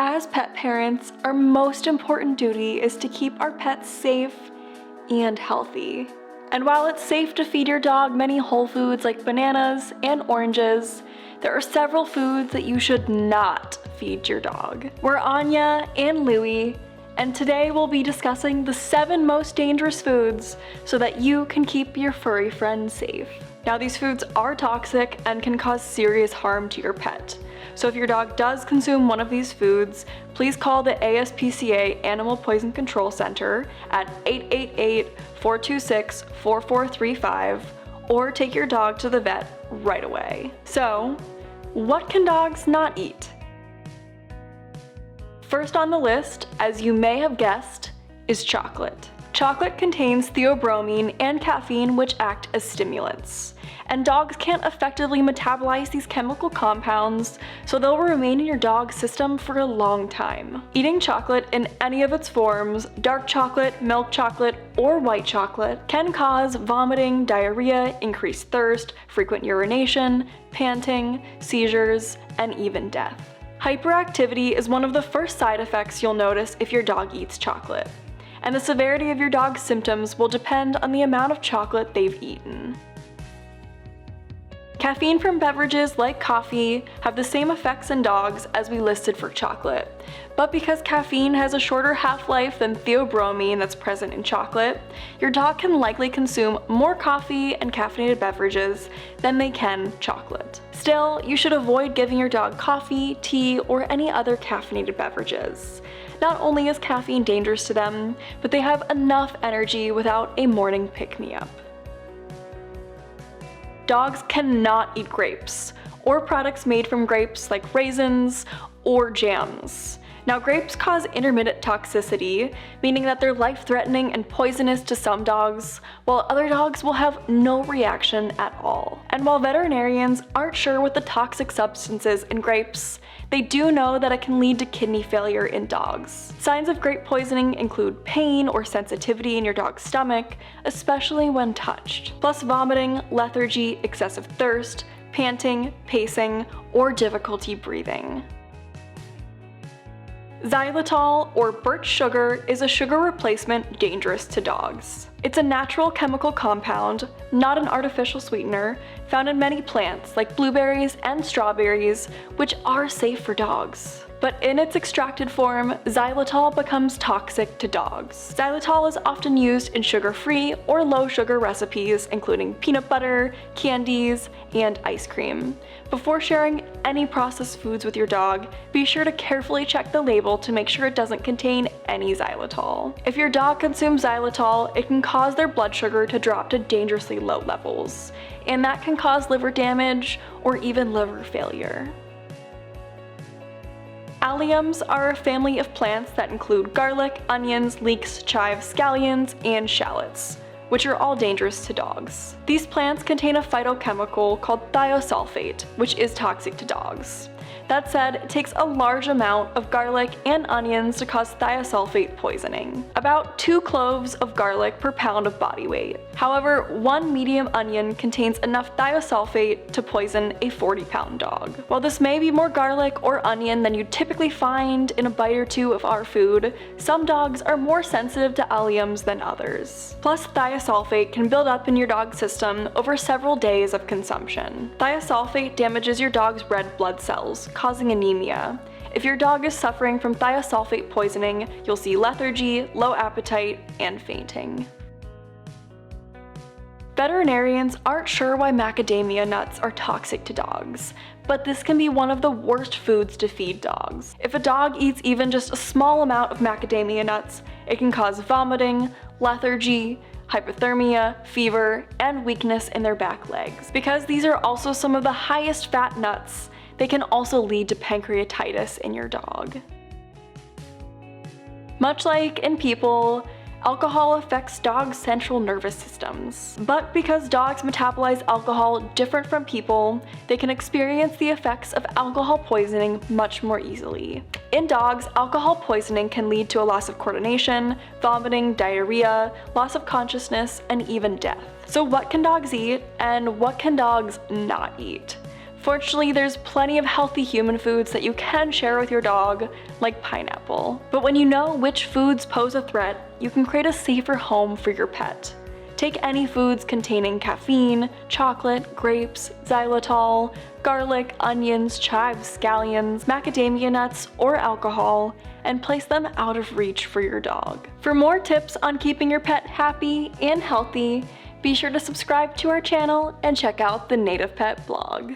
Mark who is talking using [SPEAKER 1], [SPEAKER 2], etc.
[SPEAKER 1] As pet parents, our most important duty is to keep our pets safe and healthy. And while it's safe to feed your dog many whole foods like bananas and oranges, there are several foods that you should not feed your dog. We're Anya and Louie, and today we'll be discussing the 7 most dangerous foods so that you can keep your furry friends safe. Now, these foods are toxic and can cause serious harm to your pet. So if your dog does consume one of these foods, please call the ASPCA Animal Poison Control Center at 888-426-4435 or take your dog to the vet right away. So, what can dogs not eat? First on the list, as you may have guessed, is chocolate. Chocolate contains theobromine and caffeine, which act as stimulants. And dogs can't effectively metabolize these chemical compounds, so they'll remain in your dog's system for a long time. Eating chocolate in any of its forms, dark chocolate, milk chocolate, or white chocolate, can cause vomiting, diarrhea, increased thirst, frequent urination, panting, seizures, and even death. Hyperactivity is one of the first side effects you'll notice if your dog eats chocolate, and the severity of your dog's symptoms will depend on the amount of chocolate they've eaten. Caffeine from beverages like coffee have the same effects in dogs as we listed for chocolate, but because caffeine has a shorter half-life than theobromine that's present in chocolate, your dog can likely consume more coffee and caffeinated beverages than they can chocolate. Still, you should avoid giving your dog coffee, tea, or any other caffeinated beverages. Not only is caffeine dangerous to them, but they have enough energy without a morning pick-me-up. Dogs cannot eat grapes, or products made from grapes like raisins or jams. Now, grapes cause intermittent toxicity, meaning that they're life-threatening and poisonous to some dogs, while other dogs will have no reaction at all. And while veterinarians aren't sure what the toxic substances in grapes, they do know that it can lead to kidney failure in dogs. Signs of grape poisoning include pain or sensitivity in your dog's stomach, especially when touched, plus vomiting, lethargy, excessive thirst, panting, pacing, or difficulty breathing. Xylitol, or birch sugar, is a sugar replacement dangerous to dogs. It's a natural chemical compound, not an artificial sweetener, found in many plants like blueberries and strawberries, which are safe for dogs. But in its extracted form, xylitol becomes toxic to dogs. Xylitol is often used in sugar-free or low-sugar recipes, including peanut butter, candies, and ice cream. Before sharing any processed foods with your dog, be sure to carefully check the label to make sure it doesn't contain any xylitol. If your dog consumes xylitol, it can cause their blood sugar to drop to dangerously low levels, and that can cause liver damage or even liver failure. Alliums are a family of plants that include garlic, onions, leeks, chives, scallions, and shallots, which are all dangerous to dogs. These plants contain a phytochemical called thiosulfate, which is toxic to dogs. That said, it takes a large amount of garlic and onions to cause thiosulfate poisoning. About 2 cloves of garlic per pound of body weight. However, 1 medium onion contains enough thiosulfate to poison a 40-pound dog. While this may be more garlic or onion than you typically find in a bite or two of our food, some dogs are more sensitive to alliums than others. Plus, thiosulfate can build up in your dog's system over several days of consumption. Thiosulfate damages your dog's red blood cells, causing anemia. If your dog is suffering from thiosulfate poisoning, you'll see lethargy, low appetite, and fainting. Veterinarians aren't sure why macadamia nuts are toxic to dogs, but this can be one of the worst foods to feed dogs. If a dog eats even just a small amount of macadamia nuts, it can cause vomiting, lethargy, hypothermia, fever, and weakness in their back legs. Because these are also some of the highest fat nuts, they can also lead to pancreatitis in your dog. Much like in people, alcohol affects dogs' central nervous systems. But because dogs metabolize alcohol different from people, they can experience the effects of alcohol poisoning much more easily. In dogs, alcohol poisoning can lead to a loss of coordination, vomiting, diarrhea, loss of consciousness, and even death. So what can dogs eat, and what can dogs not eat? Fortunately, there's plenty of healthy human foods that you can share with your dog, like pineapple. But when you know which foods pose a threat, you can create a safer home for your pet. Take any foods containing caffeine, chocolate, grapes, xylitol, garlic, onions, chives, scallions, macadamia nuts, or alcohol, and place them out of reach for your dog. For more tips on keeping your pet happy and healthy, be sure to subscribe to our channel and check out the Native Pet blog.